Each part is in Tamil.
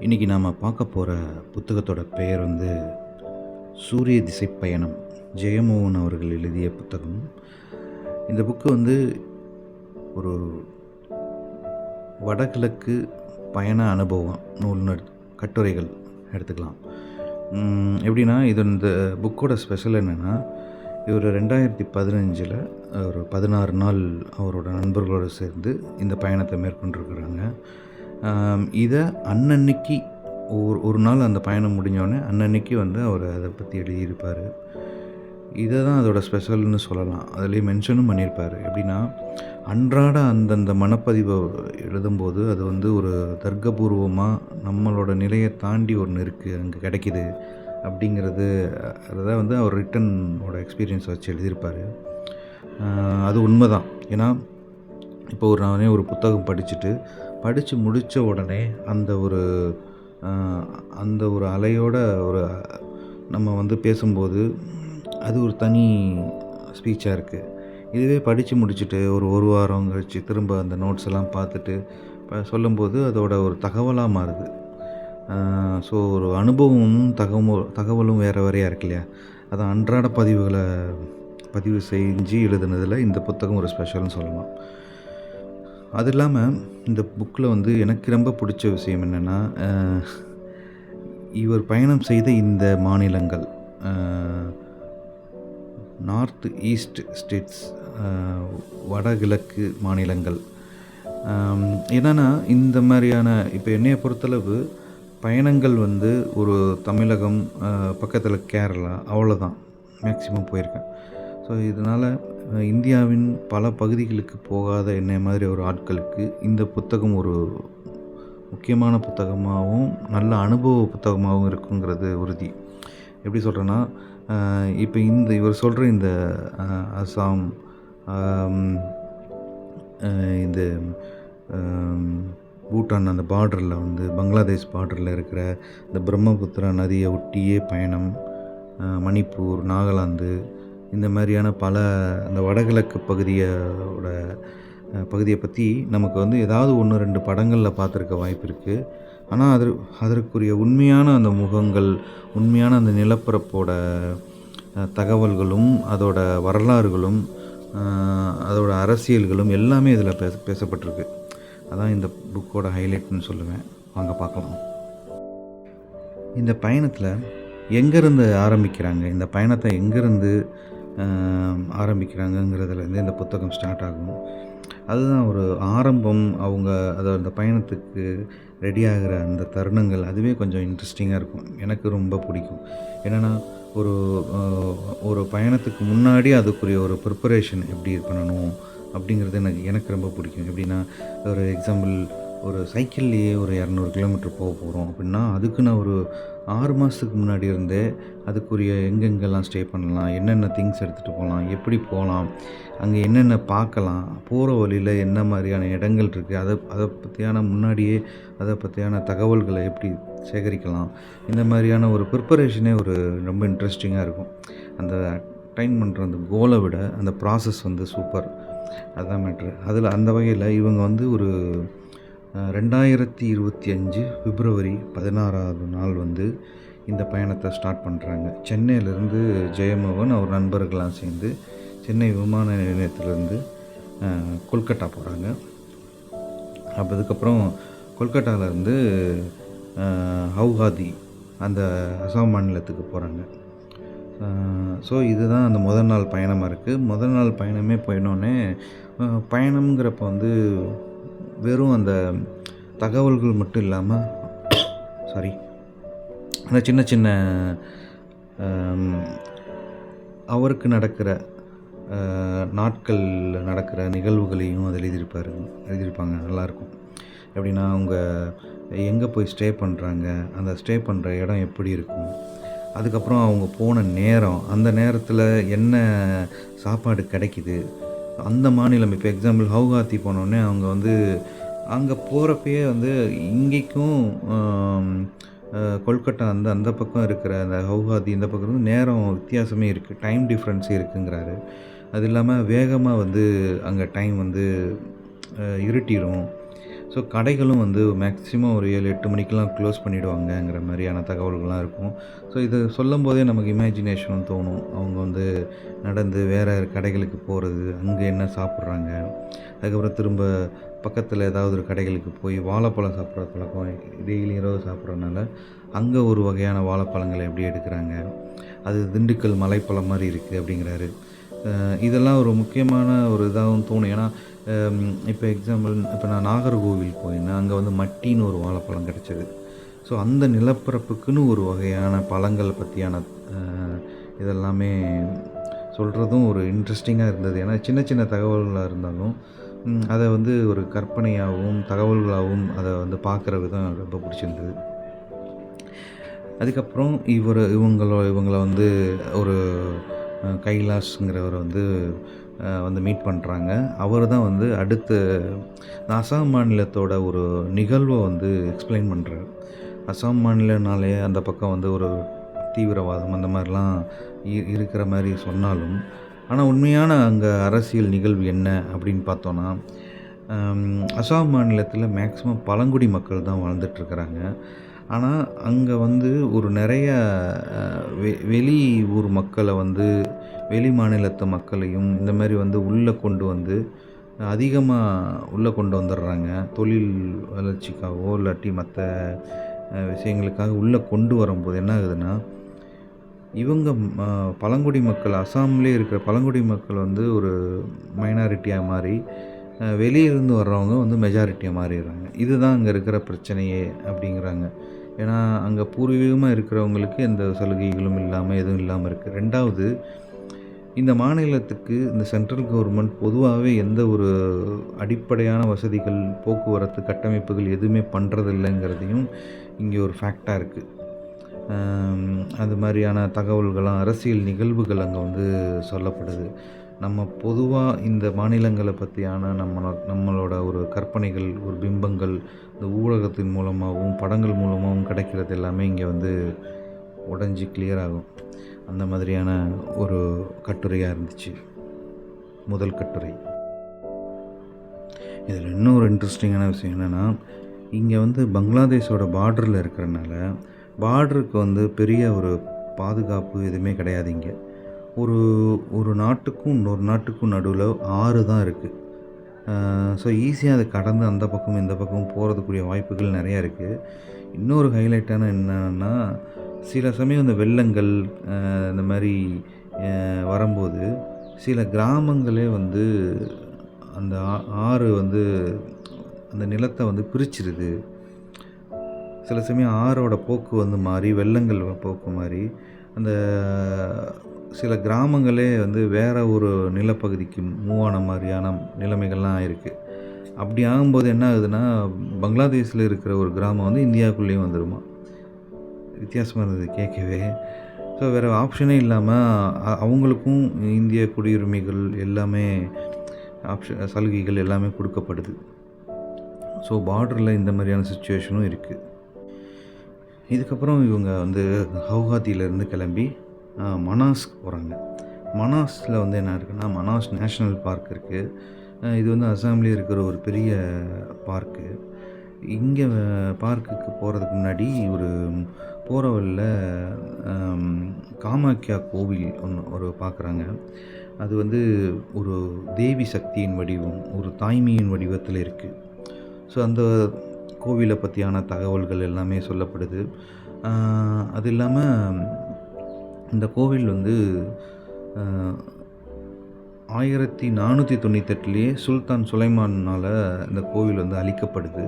இன்றைக்கி நாம் பார்க்க போகிற புத்தகத்தோட பெயர் வந்து சூரிய திசை பயணம். ஜெயமோகன் அவர்கள் எழுதிய புத்தகம். இந்த புக்கு வந்து ஒரு வடகிழக்கு பயண அனுபவம் நூல்னு கட்டுரைகள் எடுத்துக்கலாம். எப்படின்னா இந்த புக்கோட ஸ்பெஷல் என்னென்னா, இவர் 2015 ஒரு 16 நாள் அவரோட நண்பர்களோடு சேர்ந்து இந்த பயணத்தை மேற்கொண்டிருக்கிறாங்க. இதை அன்னன்னைக்கு ஒரு நாள் அந்த பயணம் முடிஞ்சோடனே அன்னன்னைக்கு வந்து அவர் அதை பற்றி எழுதியிருப்பார். இதை தான் அதோட ஸ்பெஷல்னு சொல்லலாம். அதுலேயே மென்ஷனும் பண்ணியிருப்பார். எப்படின்னா, அன்றாட அந்தந்த மனப்பதிவை எழுதும்போது அது வந்து ஒரு தர்க்கபூர்வமாக நம்மளோட நிலையை தாண்டி ஒன்று இருக்குது, அங்கே கிடைக்கிது அப்படிங்கிறது. அதை வந்து அவர் ரிட்டனோட எக்ஸ்பீரியன்ஸ் வச்சு எழுதியிருப்பார். அது உண்மை தான். ஏன்னா இப்போ நானே ஒரு புத்தகம் படித்து முடித்த உடனே அந்த ஒரு அலையோட நம்ம வந்து பேசும்போது அது ஒரு தனி ஸ்பீச்சாக இருக்குது. இதுவே படித்து முடிச்சுட்டு ஒரு வாரம் கழித்து திரும்ப அந்த நோட்ஸ் எல்லாம் பார்த்துட்டு சொல்லும்போது அதோட ஒரு தகவலாக மாறுது. ஸோ ஒரு அனுபவமும் தகவலும் வேறு வேறையாக இருக்கு இல்லையா? அதை அன்றாட பதிவு செஞ்சு எழுதுனதில் இந்த புத்தகம் ஒரு ஸ்பெஷல்னு சொல்லலாம். அது இல்லாமல் இந்த புக்கில் வந்து எனக்கு ரொம்ப பிடிச்ச விஷயம் என்னென்னா, இவர் பயணம் செய்த இந்த மாநிலங்கள், நார்த் ஈஸ்ட் ஸ்டேட்ஸ், வடகிழக்கு மாநிலங்கள். என்னென்னா இந்த மாதிரியான இப்போ என்னையை பொறுத்தளவு பயணங்கள் வந்து ஒரு தமிழகம், பக்கத்தில் கேரளா, அவ்வளோதான் மேக்ஸிமம் போயிருக்கேன். ஸோ இதனால் இந்தியாவின் பல பகுதிகளுக்கு போகாத என்னை மாதிரி ஒரு ஆட்களுக்கு இந்த புத்தகம் ஒரு முக்கியமான புத்தகமாகவும் நல்ல அனுபவ புத்தகமாகவும் இருக்குங்கிறது உறுதி. எப்படி சொல்கிறேன்னா, இப்போ இவர் சொல்கிற இந்த அசாம், இந்த பூட்டான் அந்த பார்டரில் வந்து பங்களாதேஷ் பார்டரில் இருக்கிற இந்த பிரம்மபுத்திரா நதியை ஒட்டியே பயணம், மணிப்பூர், நாகாலாந்து, இந்த மாதிரியான பல அந்த வடகிழக்கு பகுதியை பற்றி நமக்கு வந்து ஏதாவது 1-2 படங்களில் பார்த்துருக்க வாய்ப்பு இருக்குது. ஆனால் அதற்குரிய உண்மையான அந்த முகங்கள், உண்மையான அந்த நிலப்பரப்போட தகவல்களும், அதோட வரலாறுகளும், அதோட அரசியல்களும் எல்லாமே இதில் பேசப்பட்டிருக்கு. அதான் இந்த புக்கோட ஹைலைட்னு சொல்லுவேன். வாங்க பார்க்கலாம். இந்த பயணத்தில் எங்கேருந்து ஆரம்பிக்கிறாங்க, இந்த பயணத்தை எங்கேருந்து ஆரம்பிக்கிறாங்கங்கிறதுலேருந்து இந்த புத்தகம் ஸ்டார்ட் ஆகும். அதுதான் ஒரு ஆரம்பம். அவங்க அந்த பயணத்துக்கு ரெடி ஆகிற அந்த தருணங்கள் அதுவே கொஞ்சம் இன்ட்ரெஸ்டிங்காக இருக்கும். எனக்கு ரொம்ப பிடிக்கும். என்னென்னா, ஒரு பயணத்துக்கு முன்னாடி அதுக்குரிய ஒரு ப்ரிப்பரேஷன் எப்படி பண்ணணும் அப்படிங்கிறது எனக்கு ரொம்ப பிடிக்கும். எப்படின்னா, ஒரு எக்ஸாம்பிள், ஒரு சைக்கிள்லேயே ஒரு 200 கிலோமீட்டர் போக போகிறோம் அப்படின்னா, அதுக்கு நான் ஒரு 6 மாதத்துக்கு முன்னாடி இருந்தே அதுக்குரிய எங்கெங்கெல்லாம் ஸ்டே பண்ணலாம், என்னென்ன திங்ஸ் எடுத்துகிட்டு போகலாம், எப்படி போகலாம், அங்கே என்னென்ன பார்க்கலாம், போகிற வழியில் என்ன மாதிரியான இடங்கள் இருக்குது, அதை பற்றியான தகவல்களை எப்படி சேகரிக்கலாம், இந்த மாதிரியான ஒரு ப்ரிப்பரேஷனே ரொம்ப இன்ட்ரெஸ்டிங்காக இருக்கும். அந்த அட்டைன் பண்ணுற அந்த கோலை விட அந்த ப்ராசஸ் வந்து சூப்பர். அதுதான் மேட்ரு. அதில் அந்த வகையில் இவங்க வந்து ஒரு 2025 பிப்ரவரி 16ஆவது நாள் வந்து இந்த பயணத்தை ஸ்டார்ட் பண்ணுறாங்க. சென்னையிலேருந்து ஜெயமோகன் அவர் நண்பர்கள்லாம் சேர்ந்து சென்னை விமான நிலையத்திலேருந்து கொல்கட்டா போகிறாங்க. அதுக்கப்புறம் கொல்கட்டாவிலேருந்து ஹவுகாதி, அந்த அசாம் மாநிலத்துக்கு போகிறாங்க. ஸோ இதுதான் அந்த முதல் நாள் பயணமாக இருக்குது. முதல் நாள் பயணமே போயினோடனே, பயணம்ங்கிறப்ப வந்து வெறும் அந்த தகவல்கள் மட்டும் இல்லாமல் அந்த சின்ன சின்ன அவருக்கு நடக்கிற நாட்களில் நடக்கிற நிகழ்வுகளையும் அதில் எழுதியிருப்பாங்க. நல்லாயிருக்கும். எப்படின்னா, அவங்க எங்கே போய் ஸ்டே பண்ணுறாங்க, அந்த ஸ்டே பண்ணுற இடம் எப்படி இருக்கும், அதுக்கப்புறம் அவங்க போன நேரம், அந்த நேரத்தில் என்ன சாப்பாடு கிடைக்கிது, அந்த மாநிலம். இப்போ எக்ஸாம்பிள் ஹவுகாத்தி போனோடனே அவங்க வந்து அங்கே போகிறப்பயே வந்து இங்கேக்கும் கொல்கட்டா அந்த பக்கம் இருக்கிற அந்த ஹவுகாத்தி இந்த பக்கம் இருந்து நேரம் வித்தியாசமே இருக்குது, டைம் டிஃப்ரென்ஸே இருக்குங்கிறாரு. அது இல்லாமல் வேகமாக வந்து அங்கே டைம் வந்து இருட்டிடும். ஸோ கடைகளும் வந்து மேக்ஸிமம் ஒரு 7-8 மணிக்கெலாம் க்ளோஸ் பண்ணிவிடுவாங்கங்கிற மாதிரியான தகவல்கள்லாம் இருக்கும். ஸோ இது சொல்லும்போதே நமக்கு இமேஜினேஷனும் தோணும். அவங்க வந்து நடந்து வேறு கடைகளுக்கு போகிறது, அங்கே என்ன சாப்பிட்றாங்க, அதுக்கப்புறம் திரும்ப பக்கத்தில் ஏதாவது ஒரு கடைகளுக்கு போய் வாழைப்பழம் சாப்பிட்ற பழக்கம் டெய்லி இரவு சாப்பிட்றதுனால அங்கே ஒரு வகையான வாழைப்பழங்களை எப்படி எடுக்கிறாங்க, அது திண்டுக்கல் மலைப்பழம் மாதிரி இருக்குது அப்படிங்கிறாரு. இதெல்லாம் ஒரு முக்கியமான ஒரு இதாகவும் தோணும். ஏன்னா இப்போ எக்ஸாம்பிள் இப்போ நான் நாகர்கோவில் போயிருந்தேன். அங்கே வந்து மட்டின்னு ஒரு வாழைப்பழம் கிடச்சிது. ஸோ அந்த நிலப்பரப்புக்குன்னு ஒரு வகையான பழங்கள் பற்றியான இதெல்லாமே சொல்கிறதும் ஒரு இன்ட்ரெஸ்டிங்காக இருந்தது. ஏன்னா சின்ன சின்ன தகவல்களாக இருந்தாலும் அதை வந்து ஒரு கற்பனையாகவும் தகவல்களாகவும் அதை வந்து பார்க்குற விதம் ரொம்ப பிடிச்சிருந்தது. அதுக்கப்புறம் இவங்கள வந்து ஒரு கைலாஷ்ங்கிறவரை வந்து மீட் பண்ணுறாங்க. அவர் தான் வந்து அடுத்து அசாம் மாநிலத்தோட ஒரு நிகழ்வை வந்து எக்ஸ்பிளைன் பண்ணுறாரு. அசாம் மாநிலனாலே அந்த பக்கம் வந்து ஒரு தீவிரவாதம் அந்த மாதிரிலாம் இருக்கிற மாதிரி சொன்னாலும், ஆனால் உண்மையான அங்கே அரசியல் நிகழ்வு என்ன அப்படின்னு பார்த்தோன்னா, அசாம் மாநிலத்தில் மேக்ஸிமம் பழங்குடி மக்கள் தான் வாழ்ந்துட்டுருக்கிறாங்க. ஆனால் அங்கே வந்து ஒரு நிறைய வெளி ஊர் மக்களை வந்து வெளி மாநிலத்து மக்களையும் இந்த மாதிரி வந்து உள்ளே கொண்டு வந்து அதிகமாக உள்ளே கொண்டு வந்துடுறாங்க. தொழில் வளர்ச்சிக்காகவோ இல்லாட்டி மற்ற விஷயங்களுக்காக உள்ளே கொண்டு வரும்போது என்ன ஆகுதுன்னா, இவங்க பழங்குடி மக்கள் அசாம்லேயே இருக்கிற பழங்குடி மக்கள் வந்து ஒரு மைனாரிட்டியாக மாறி வெளியிருந்து வர்றவங்க வந்து மெஜாரிட்டியாக மாறிடுறாங்க. இதுதான் அங்கே இருக்கிற பிரச்சனையே அப்படிங்கிறாங்க. ஏன்னா அங்கே பூர்வீகமாக இருக்கிறவங்களுக்கு எந்த சலுகைகளும் இல்லாமல் எதுவும் இல்லாமல் இருக்குது. ரெண்டாவது, இந்த மாநிலத்துக்கு இந்த சென்ட்ரல் கவர்மெண்ட் பொதுவாகவே எந்த ஒரு அடிப்படையான வசதிகள், போக்குவரத்து கட்டமைப்புகள் எதுவுமே பண்ணுறதில்லைங்கிறதையும் இங்கே ஒரு ஃபேக்டாக இருக்குது. அது மாதிரியான தகவல்கள்லாம் அரசியல் நிகழ்வுகள் அங்கே வந்து சொல்லப்படுது. நம்ம பொதுவாக இந்த மாநிலங்களை பற்றியான நம்மளோட ஒரு கற்பனைகள், ஒரு பிம்பங்கள் இந்த ஊடகத்தின் மூலமாகவும் படங்கள் மூலமாகவும் கிடைக்கிறது எல்லாமே இங்கே வந்து உடஞ்சி கிளியர் ஆகும். அந்த மாதிரியான ஒரு கட்டுரையாக இருந்துச்சு முதல் கட்டுரை. இதில் இன்னொரு இன்ட்ரெஸ்டிங்கான விஷயம் என்னென்னா, இங்கே வந்து பங்களாதேஷோட பார்டரில் இருக்கிறனால பார்டருக்கு வந்து பெரிய ஒரு பாதுகாப்பு எதுவுமே கிடையாது. இங்கே ஒரு நாட்டுக்கும் இன்னொரு நாட்டுக்கும் நடுவில் ஆறு தான் இருக்குது. ஸோ ஈஸியாக அதை கடந்து அந்த பக்கம் இந்த பக்கம் போகிறதுக்குரிய வாய்ப்புகள் நிறையா இருக்குது. இன்னொரு ஹைலைட்டான என்னன்னா, சில சமயம் இந்த வெள்ளங்கள் இந்த மாதிரி வரும்போது சில கிராமங்களே வந்து அந்த ஆறு வந்து அந்த நிலத்தை வந்து பிரிச்சிருது. சில சமயம் ஆறோட போக்கு வந்து மாறி வெள்ளங்கள் போக்கு மாறி அந்த சில கிராமங்களே வந்து வேறு ஒரு நிலப்பகுதிக்கு மூவ் ஆன மாதிரியான நிலைமைகள்லாம் இருக்குது. அப்படி ஆகும்போது என்ன ஆகுதுன்னா, பங்களாதேஷில் இருக்கிற ஒரு கிராமம் வந்து இந்தியாவுக்குள்ளேயும் வந்துடுமா. வித்தியாசமாக இருந்தது கேட்கவே. ஸோ வேறு ஆப்ஷனே இல்லாமல் அவங்களுக்கும் இந்திய குடியுரிமைகள் எல்லாமே சலுகைகள் எல்லாமே கொடுக்கப்படுது. ஸோ பார்டரில் இந்த மாதிரியான சுச்சுவேஷனும் இருக்குது. இதுக்கப்புறம் இவங்க வந்து கவுஹாத்தியிலேருந்து கிளம்பி மனாஸ்க்கு போகிறாங்க. மனாஸில் வந்து என்ன இருக்குன்னா, மனாஸ் நேஷ்னல் பார்க் இருக்குது. இது வந்து அசாம்லேயே இருக்கிற ஒரு பெரிய பார்க்கு. இங்கே பார்க்குக்கு போகிறதுக்கு முன்னாடி ஒரு போகிற வழியில் காமாக்கியா கோவில் ஒரு பார்க்குறாங்க. அது வந்து ஒரு தேவி சக்தியின் வடிவம், ஒரு தாய்மையின் வடிவத்தில் இருக்குது. ஸோ அந்த கோவிலை பற்றியான தகவல்கள் எல்லாமே சொல்லப்படுது. அது இல்லாமல் இந்த கோவில் வந்து 1498 சுல்தான் சுலைமானால் இந்த கோவில் வந்து அழிக்கப்படுது.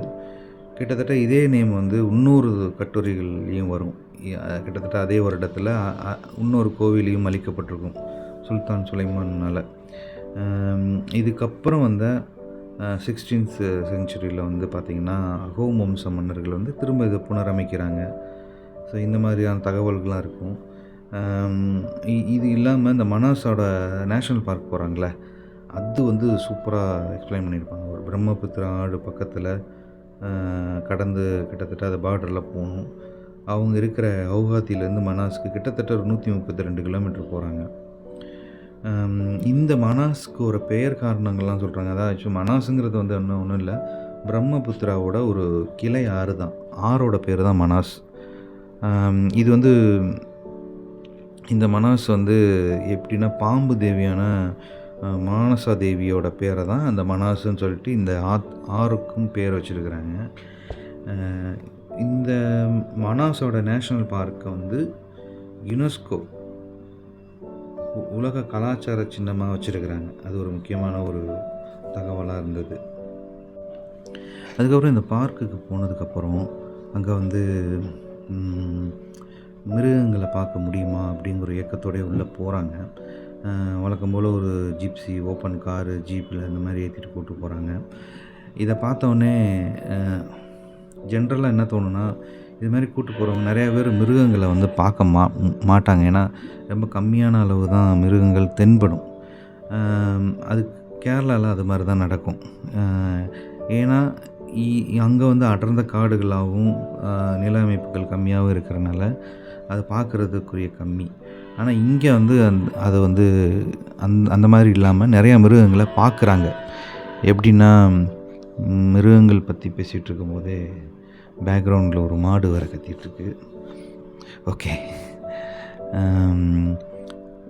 கிட்டத்தட்ட இதே நேம் வந்து இன்னொரு கட்டுரைகள்லேயும் வரும். கிட்டத்தட்ட அதே வருடத்தில் இன்னொரு கோவிலையும் அழிக்கப்பட்டிருக்கும் சுல்தான் சுலைமானால். இதுக்கப்புறம் வந்த 16th செஞ்சுரியில் வந்து பார்த்திங்கன்னா அகோம் வம்ச மன்னர்கள் வந்து திரும்ப இதை புனரமைக்கிறாங்க. ஸோ இந்த மாதிரியான தகவல்கள்லாம் இருக்கும். இது இல்லாமல் இந்த மனாஸோட நேஷ்னல் பார்க் போகிறாங்களே, அது வந்து சூப்பராக எக்ஸ்பிளைன் பண்ணியிருப்பாங்க. ஒரு பிரம்மபுத்திரா ஆறு பக்கத்தில் கடந்து கிட்டத்தட்ட அது பார்டரில் போகணும். அவங்க இருக்கிற கவுஹாத்திலேருந்து மனாஸ்க்கு கிட்டத்தட்ட ஒரு 132 கிலோமீட்டர் போகிறாங்க. இந்த மனாஸ்க்கு ஒரு பெயர் காரணங்கள்லாம் சொல்கிறாங்க. அதாவது மனாஸுங்கிறது வந்து ஒன்றும் இல்லை, பிரம்மபுத்திராவோட ஒரு கிளை ஆறு தான். ஆறோட பேர் தான் மனாஸ். இது வந்து இந்த மனாஸ் வந்து எப்படின்னா பாம்பு தேவியான மானசா தேவியோட பேரை தான் அந்த மனாஸ்ன்னு சொல்லிட்டு இந்த ஆறுக்கும் பேர் வச்சுருக்குறாங்க. இந்த மனாஸோட நேஷ்னல் பார்க்கை வந்து யுனெஸ்கோ உலக கலாச்சார சின்னமாக வச்சுருக்கிறாங்க. அது ஒரு முக்கியமான ஒரு தகவலாக இருந்தது. அதுக்கப்புறம் இந்த பார்க்குக்கு போனதுக்கப்புறம் அங்கே வந்து மிருகங்களை பார்க்க முடியுமா அப்படிங்கிற இயக்கத்தோடய உள்ளே போகிறாங்க. வழக்கம் போல் ஒரு ஜிப்ஸி, ஓப்பன் காரு, ஜீப்பில் இந்த மாதிரி ஏற்றிட்டு கூப்பிட்டு போகிறாங்க. இதை பார்த்தோன்னே ஜென்ரலாக என்ன தோணுன்னா, இது மாதிரி கூப்பிட்டு போகிறவங்க நிறையா பேர் மிருகங்களை வந்து பார்க்க மாட்டாங்க. ஏன்னா ரொம்ப கம்மியான அளவு தான் மிருகங்கள் தென்படும். அது கேரளாவில் அது மாதிரி தான் நடக்கும். ஏன்னா அங்கே வந்து அடர்ந்த காடுகளாகவும் நில அமைப்புகள் கம்மியாகவும் இருக்கிறனால அது பார்க்குறதுக்குரிய கம்மி. ஆனால் இங்கே வந்து அது வந்து அந்த மாதிரி இல்லாமல் நிறையா மிருகங்களை பார்க்குறாங்க. எப்படின்னா, மிருகங்கள் பற்றி பேசிகிட்டு இருக்கும்போதே பேக்ரவுண்டில் ஒரு மாடு வர கத்திகிட்ருக்கு. ஓகே,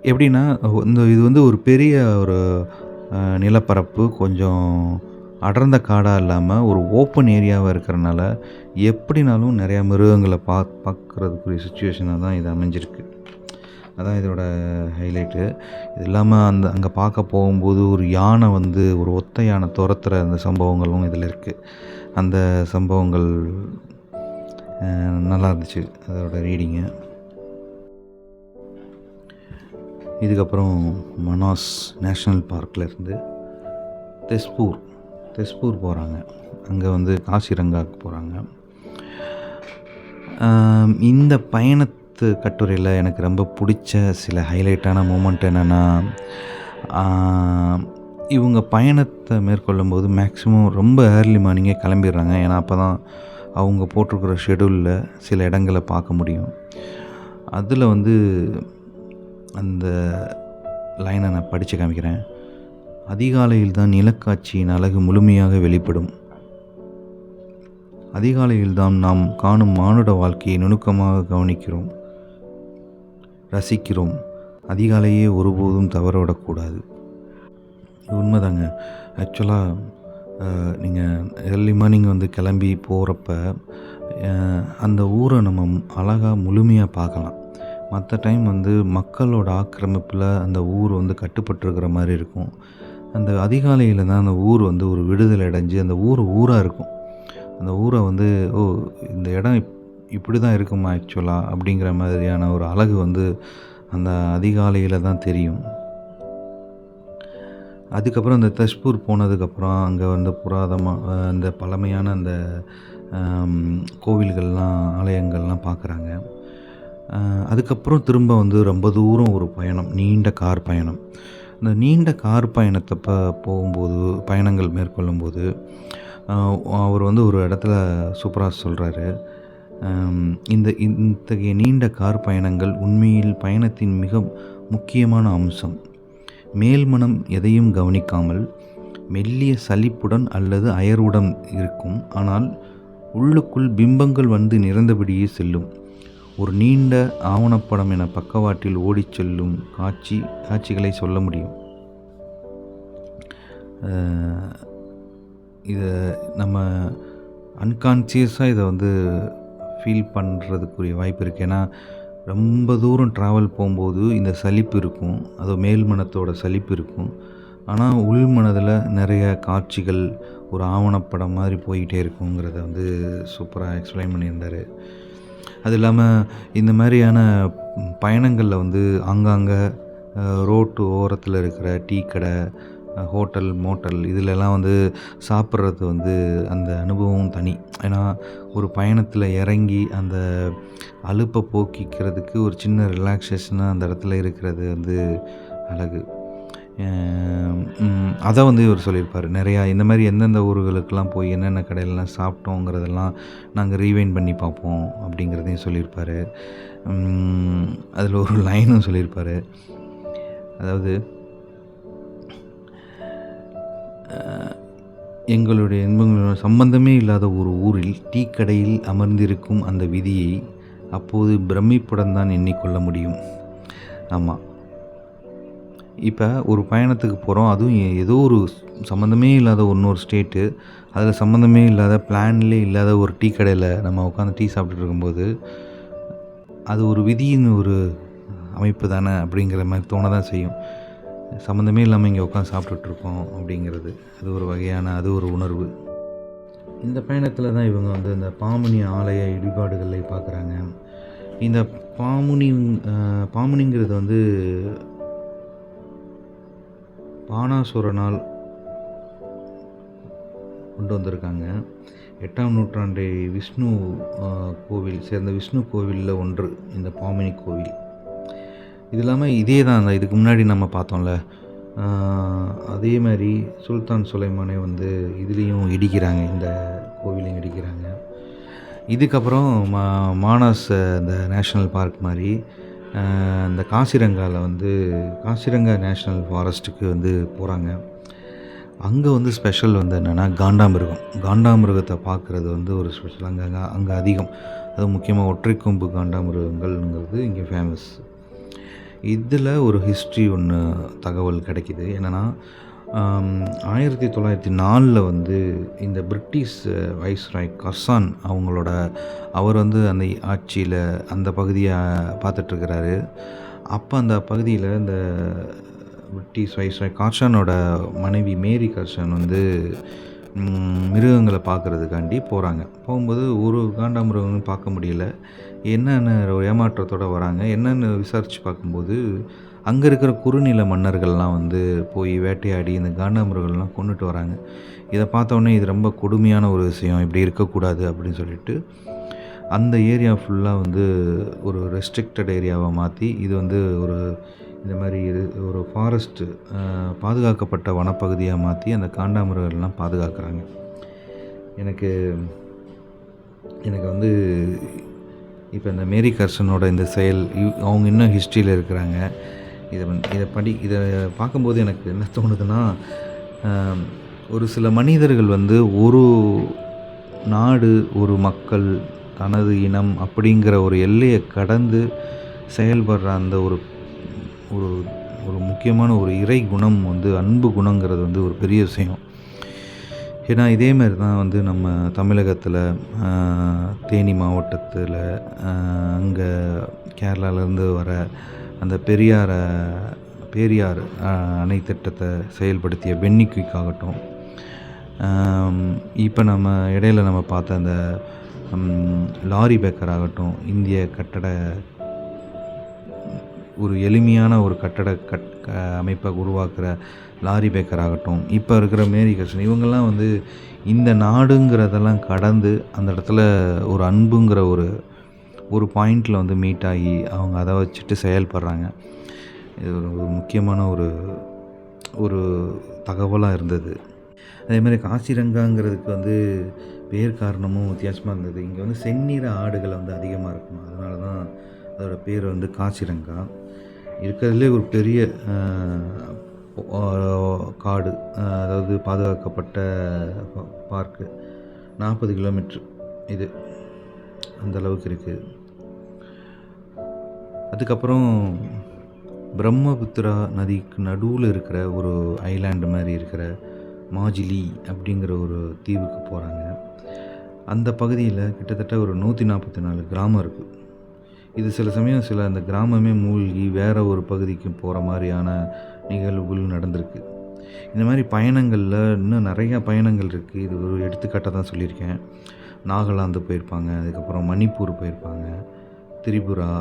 எப்படின்னா இது வந்து ஒரு பெரிய ஒரு நிலப்பரப்பு, கொஞ்சம் அடர்ந்த காடாக இல்லாமல் ஒரு ஓப்பன் ஏரியாவாக இருக்கிறனால எப்படினாலும் நிறையா மிருகங்களை பார்க்குறதுக்குரிய சுச்சுவேஷனாக தான் இது அமைஞ்சிருக்கு. அதான் இதோட ஹைலைட்டு. இது இல்லாமல் அங்கே பார்க்க போகும்போது ஒரு யானை வந்து ஒரு ஒத்த யானை துரத்துகிற அந்த சம்பவங்களும் இதில் இருக்குது. அந்த சம்பவங்கள் நல்லா இருந்துச்சு அதோட ரீடிங்கு. இதுக்கப்புறம் மனாஸ் நேஷ்னல் பார்க்லேருந்து தெஸ்பூர் போகிறாங்க. அங்கே வந்து காசிரங்காவுக்கு போகிறாங்க. இந்த பயணத்து கட்டுரையில் எனக்கு ரொம்ப பிடிச்ச சில ஹைலைட்டான மூமெண்ட் என்னென்னா, இவங்க பயணத்தை மேற்கொள்ளும்போது மேக்ஸிமம் ரொம்ப ஏர்லி மார்னிங்கே கிளம்பிடுறாங்க. ஏன்னா அப்போ தான் அவங்க போட்டிருக்கிற ஷெடியூலில் சில இடங்களை பார்க்க முடியும். அதில் வந்து அந்த லைனை நான் படித்து காமிக்கிறேன். அதிகாலையில் தான் நிலக்காட்சியின் அழகு முழுமையாக வெளிப்படும். அதிகாலையில் தான் நாம் காணும் மானுட வாழ்க்கையை நுணுக்கமாக கவனிக்கிறோம், ரசிக்கிறோம். அதிகாலையே ஒருபோதும் தவறவிடக்கூடாது. உண்மைதாங்க. ஆக்சுவலாக நீங்கள் ஏர்லி மார்னிங் வந்து கிளம்பி போகிறப்ப அந்த ஊரை நம்ம அழகாக முழுமையாக பார்க்கலாம். மற்ற டைம் வந்து மக்களோட ஆக்கிரமிப்பில் அந்த ஊர் வந்து கட்டுப்பட்டுருக்கிற மாதிரி இருக்கும். அந்த அதிகாலையில் தான் அந்த ஊர் வந்து ஒரு விடுதலை அடைஞ்சு அந்த ஊராக இருக்கும். அந்த ஊரை வந்து இந்த இடம் இப்படி தான் இருக்குமா ஆக்சுவலாக அப்படிங்கிற மாதிரியான ஒரு அழகு வந்து அந்த அதிகாலையில் தான் தெரியும். அதுக்கப்புறம் அந்த தெஸ்பூர் போனதுக்கப்புறம் அங்கே வந்து புராதமாக அந்த பழமையான அந்த கோவில்கள்லாம், ஆலயங்கள்லாம் பார்க்குறாங்க. அதுக்கப்புறம் திரும்ப வந்து ரொம்ப தூரம் ஒரு பயணம், நீண்ட கார் பயணம். இந்த நீண்ட கார் பயணத்தை போகும்போது, பயணங்கள் மேற்கொள்ளும்போது அவர் வந்து ஒரு இடத்துல சூப்பராக சொல்கிறாரு. இத்தகைய நீண்ட கார் பயணங்கள் உண்மையில் பயணத்தின் மிக முக்கியமான அம்சம். மேல்மனம் எதையும் கவனிக்காமல் மெல்லிய சலிப்புடன் அல்லது அயர்வுடன் இருக்கும். ஆனால் உள்ளுக்குள் பிம்பங்கள் வந்து நிறைந்தபடியே செல்லும். ஒரு நீண்ட ஆவணப்படம் என பக்கவாட்டில் ஓடிச் செல்லும் காட்சிகளை சொல்ல முடியும். இதை நம்ம அன்கான்சியஸாக இதை வந்து ஃபீல் பண்ணுறதுக்குரிய வாய்ப்பு இருக்குது. ஏன்னா ரொம்ப தூரம் ட்ராவல் போகும்போது இந்த சலிப்பு இருக்கும், அது மேல்மனத்தோட சலிப்பு இருக்கும். ஆனால் உள்மனதில் நிறைய காட்சிகள் ஒரு ஆவணப்படம் மாதிரி போய்கிட்டே இருக்குங்கிறத வந்து சூப்பராக எக்ஸ்பிளைன் பண்ணியிருந்தார். அது இல்லாமல் இந்த மாதிரியான பயணங்களில் வந்து ஆங்காங்கே ரோட்டு ஓரத்தில் இருக்கிற டீ கடை, ஹோட்டல், மோட்டல் இதிலெல்லாம் வந்து சாப்பிட்றது வந்து அந்த அனுபவம் தனி. ஏன்னா ஒரு பயணத்தில் இறங்கி அந்த அலுப்பை போக்கிக்கிறதுக்கு ஒரு சின்ன ரிலாக்ஸேஷனாக அந்த இடத்துல இருக்கிறது வந்து அழகு. அதை வந்து இவர் சொல்லியிருப்பார். நிறையா இந்த மாதிரி எந்தெந்த ஊர்களுக்கெல்லாம் போய் என்னென்ன கடையிலலாம் சாப்பிட்டோங்கிறதெல்லாம் நாங்கள் ரீவைண்ட் பண்ணி பார்ப்போம் அப்படிங்கிறதையும் சொல்லியிருப்பார். அதில் ஒரு லைனும் சொல்லியிருப்பார். அதாவது எங்களுடைய இன்பங்களுடன் சம்பந்தமே இல்லாத ஒரு ஊரில் டீ கடையில் அமர்ந்திருக்கும் அந்த விதியை அப்போது பிரமிப்புடன் தான் எண்ணிக்கொள்ள முடியும். ஆமாம், இப்போ ஒரு பயணத்துக்கு போகிறோம். அதுவும் ஏதோ ஒரு சம்மந்தமே இல்லாத இன்னொரு ஸ்டேட்டு, அதில் சம்மந்தமே இல்லாத பிளான்லே இல்லாத ஒரு டீ கடையில் நம்ம உட்காந்து டீ சாப்பிட்டுட்டு இருக்கும்போது, அது ஒரு விதியின் ஒரு அமைப்பு தானே அப்படிங்கிற மாதிரி தோண தான் செய்யும். சம்மந்தமே இல்லாமல் இங்கே உட்காந்து சாப்பிட்டுட்ருக்கோம் அப்படிங்கிறது, அது ஒரு வகையான அது ஒரு உணர்வு. இந்த பயணத்தில் தான் இவங்க வந்து இந்த பாமுனி ஆலய இடிபாடுகளை பார்க்குறாங்க. இந்த பாமுனி பாமுனிங்கிறது வந்து பானாசுரனால் கொண்டு வந்திருக்காங்க. 8ஆம் நூற்றாண்டை விஷ்ணு கோவில் சேர்ந்த விஷ்ணு கோவிலில் ஒன்று இந்த பாமினி கோவில். இது இல்லாமல் இதே தான் அந்த இதுக்கு முன்னாடி நம்ம பார்த்தோம்ல, அதே மாதிரி சுல்தான் சுலைமானே வந்து இதுலேயும் இடிக்கிறாங்க, இந்த கோவிலையும் இடிக்கிறாங்க. இதுக்கப்புறம் மானஸ் இந்த நேஷ்னல் பார்க் மாதிரி இந்த காசிரங்காவில் வந்து காசிரங்கா நேஷ்னல் ஃபாரஸ்ட்டுக்கு வந்து போகிறாங்க. அங்கே வந்து ஸ்பெஷல் வந்து என்னென்னா காண்டாமிருகம். காண்டாமிருகத்தை பார்க்குறது வந்து ஒரு ஸ்பெஷல். அங்கே அதிகம், அதுவும் முக்கியமாக ஒற்றைக்கொம்பு காண்டாமிருகங்கள்ங்கிறது இங்கே ஃபேமஸ். இதில் ஒரு ஹிஸ்ட்ரி ஒன்று தகவல் கிடைக்கிது. என்னென்னா 1904 வந்து இந்த பிரிட்டிஷ் வைஸ்ராய் கர்சான் அவர் வந்து அந்த ஆட்சியில் அந்த பகுதியை பார்த்துட்ருக்கிறாரு. அப்போ அந்த பகுதியில் இந்த பிரிட்டிஷ் வைஸ்ராய் கர்சானோட மனைவி மேரி கர்சான் வந்து மிருகங்களை பார்க்குறதுக்காண்டி போகிறாங்க. போகும்போது ஒரு காண்டாமிருகங்களும் பார்க்க முடியல. என்னென்ன ஒரு ஏமாற்றத்தோடு வராங்க. என்னென்னு விசாரித்து பார்க்கும்போது அங்கே இருக்கிற குறுநில மன்னர்கள்லாம் வந்து போய் வேட்டையாடி இந்த காண்டாமிருகங்கள்லாம் கொண்டுட்டு வராங்க. இதை பார்த்தோன்னே இது ரொம்ப கொடுமையான ஒரு விஷயம், இப்படி இருக்கக்கூடாது அப்படின்னு சொல்லிட்டு அந்த ஏரியா ஃபுல்லாக வந்து ஒரு ரெஸ்ட்ரிக்டட் ஏரியாவை மாற்றி இது வந்து ஒரு இந்த மாதிரி ஒரு ஃபாரஸ்ட்டு பாதுகாக்கப்பட்ட வனப்பகுதியாக மாற்றி அந்த காண்டாமிருகங்கள்லாம் பாதுகாக்கிறாங்க. எனக்கு வந்து இப்போ இந்த மேரி கர்சனோட இந்த செயல் அவங்க இன்னும் ஹிஸ்ட்ரியில் இருக்கிறாங்க. இதை பார்க்கும்போது எனக்கு என்ன தோணுதுன்னா, ஒரு சில மனிதர்கள் வந்து ஒரு நாடு, ஒரு மக்கள், தனது இனம் அப்படிங்கிற ஒரு எல்லையை கடந்து செயல்படுற அந்த ஒரு ஒரு ஒரு முக்கியமான ஒரு இறை குணம் வந்து அன்பு குணங்கிறது வந்து ஒரு பெரிய விஷயம். ஏன்னா இதேமாரி தான் வந்து நம்ம தமிழகத்தில் தேனி மாவட்டத்தில் அங்கே கேரளாவிலேருந்து வர அந்த பெரியார் அணை திட்டத்தை செயல்படுத்திய பென்னி குயிக் ஆகட்டும், இப்போ நம்ம இடையில் நம்ம பார்த்த அந்த லாரி பேக்கர் ஆகட்டும், இந்திய கட்டட ஒரு எளிமையான ஒரு கட்டட அமைப்பை உருவாக்குற லாரி பேக்கர் ஆகட்டும், இப்போ இருக்கிற மேரி கர்சன், இவங்கெல்லாம் வந்து இந்த நாடுங்கிறதெல்லாம் கடந்து அந்த இடத்துல ஒரு அன்புங்கிற ஒரு பாயிண்டில் வந்து மீட் ஆகி அவங்க அதை வச்சுட்டு செயல்படுறாங்க. இது ஒரு முக்கியமான ஒரு தகவலாக இருந்தது. அதேமாதிரி காசிரங்காங்கிறதுக்கு வந்து பேர் காரணமும் வித்தியாசமாக இருந்தது. இங்கே வந்து செந்நிற ஆடுகள் வந்து அதிகமாக இருக்கும், அதனால தான் அதோட பேர் வந்து காசிரங்கா. இருக்கிறதுலே ஒரு பெரிய காடு, அதாவது பாதுகாக்கப்பட்ட பார்க்கு, 40 கிலோமீட்ரு இது அந்த அளவுக்கு இருக்குது. அதுக்கப்புறம் பிரம்மபுத்திரா நதிக்கு நடுவில் இருக்கிற ஒரு ஐலாண்டு மாதிரி இருக்கிற மாஜிலி அப்படிங்கிற ஒரு தீவுக்கு போகிறாங்க. அந்த பகுதியில் கிட்டத்தட்ட ஒரு 144 கிராமம் இருக்குது. இது சில சமயம் அந்த கிராமமே மூழ்கி வேறு ஒரு பகுதிக்கு போகிற மாதிரியான நிகழ்வுகள் நடந்திருக்கு. இந்த மாதிரி பயணங்களில் இன்னும் நிறையா பயணங்கள் இருக்குது. இது ஒரு எடுத்துக்காட்டாக தான் சொல்லியிருக்கேன். நாகாலாந்து போயிருப்பாங்க, அதுக்கப்புறம் மணிப்பூர் போயிருப்பாங்க, திரிபுரா,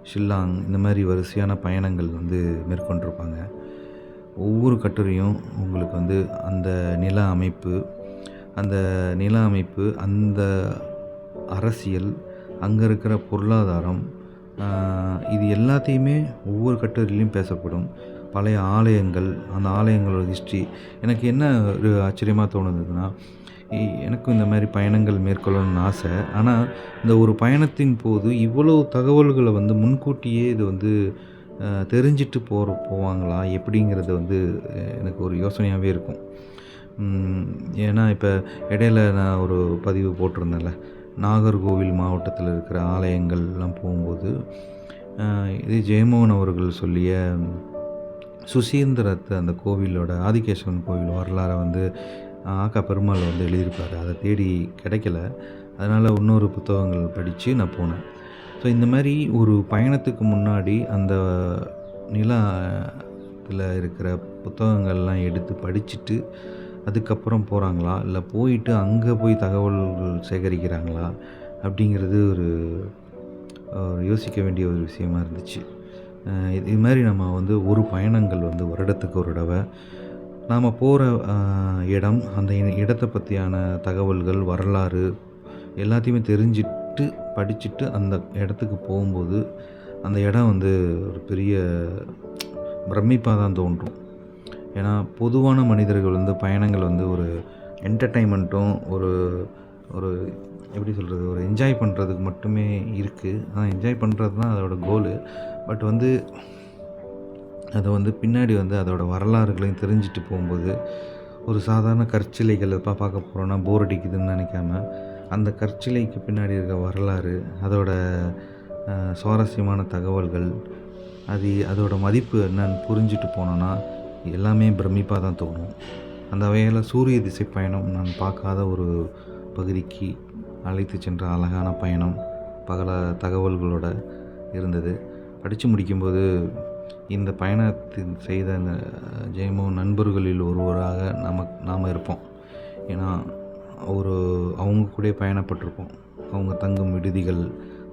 ஷில்லாங், இந்த மாதிரி வரிசையான பயணங்கள் வந்து மேற்கொண்டிருப்பாங்க. ஒவ்வொரு கட்டுரையும் உங்களுக்கு வந்து அந்த நில அமைப்பு, அந்த அரசியல், அங்கே இருக்கிற பொருளாதாரம், இது எல்லாத்தையுமே ஒவ்வொரு கட்டுரையிலையும் பேசப்படும். பழைய ஆலயங்கள், அந்த ஆலயங்களோட ஹிஸ்ட்ரி. எனக்கு என்ன ஒரு ஆச்சரியமாக தோணுதுன்னா, எனக்கும் இந்த மாதிரி பயணங்கள் மேற்கொள்ளணும்னு ஆசை. ஆனால் இந்த ஒரு பயணத்தின் போது இவ்வளோ தகவல்களை வந்து முன்கூட்டியே இது வந்து தெரிஞ்சிட்டு போவாங்களா எப்படிங்கிறது வந்து எனக்கு ஒரு யோசனையாகவே இருக்கும். ஏன்னா இப்போ இடையில நான் ஒரு பதிவு போட்டிருந்தேன்ல, நாகர்கோவில் மாவட்டத்தில் இருக்கிற ஆலயங்கள்லாம் போகும்போது இதே ஜெயமோகன் அவர்கள் சொல்லிய சுசீந்திரத்தை அந்த கோவிலோட ஆதிகேசவன் கோவில் வரலாறை வந்து ஆக்கா பெருமாள் வந்து எழுதியிருப்பார். அதை தேடி கிடைக்கல. அதனால் இன்னொரு புத்தகங்கள் படித்து நான் போனேன். ஸோ இந்த மாதிரி ஒரு பயணத்துக்கு முன்னாடி அந்த நிலத்தில் இருக்கிற புத்தகங்கள்லாம் எடுத்து படிச்சுட்டு அதுக்கப்புறம் போகிறாங்களா, இல்லை போயிட்டு அங்கே போய் தகவல்கள் சேகரிக்கிறாங்களா அப்படிங்கிறது ஒரு யோசிக்க வேண்டிய ஒரு விஷயமா இருந்துச்சு. இது மாதிரி நம்ம வந்து ஒரு பயணங்கள் வந்து வருடத்துக்கு ஒரு தடவை நாம் போகிற இடம், அந்த இடத்தை பற்றியான தகவல்கள், வரலாறு எல்லாத்தையுமே தெரிஞ்சுட்டு படிச்சுட்டு அந்த இடத்துக்கு போகும்போது அந்த இடம் வந்து ஒரு பெரிய பிரமிப்பாக தான் தோன்றும். ஏன்னா பொதுவான மனிதர்கள் வந்து பயணங்கள் வந்து ஒரு என்டர்டெயின்மெண்ட்டும் ஒரு ஒரு எப்படி சொல்கிறது, ஒரு என்ஜாய் பண்ணுறதுக்கு மட்டுமே இருக்குது. ஆனால் என்ஜாய் பண்ணுறது தான் அதோடய கோலு. பட் வந்து அதை வந்து பின்னாடி வந்து அதோடய வரலாறுகளையும் தெரிஞ்சுட்டு போகும்போது ஒரு சாதாரண கற்சிலைகள் எப்போ பார்க்க போகிறோன்னா போர் அடிக்குதுன்னு நினைக்காம அந்த கற்சிலைக்கு பின்னாடி இருக்க வரலாறு, அதோட சுவாரஸ்யமான தகவல்கள், அதோட மதிப்பு என்னன்னு புரிஞ்சுட்டு போனோன்னா எல்லாமே பிரமிப்பாக தான் தோணும். அந்த வகையில் சூரிய திசை பயணம் நான் பார்க்காத ஒரு பகுதிக்கு அழைத்து சென்ற அழகான பயணம், பல தகவல்களோட இருந்தது. படித்து முடிக்கும்போது இந்த பயணத்தின் செய்த அந்த ஜெயமோகன் நண்பர்களில் ஒருவராக நாம் இருப்போம். ஏன்னா அவங்க கூட பயணப்பட்டிருப்போம். அவங்க தங்கும் விடுதிகள்,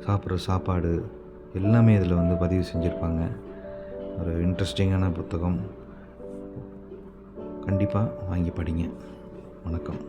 சாப்பிட்ற சாப்பாடு எல்லாமே இதில் வந்து பதிவு செஞ்சுருப்பாங்க. ஒரு இன்ட்ரெஸ்டிங்கான புத்தகம். கண்டிப்பாக வாங்கி படிங்க. வணக்கம்.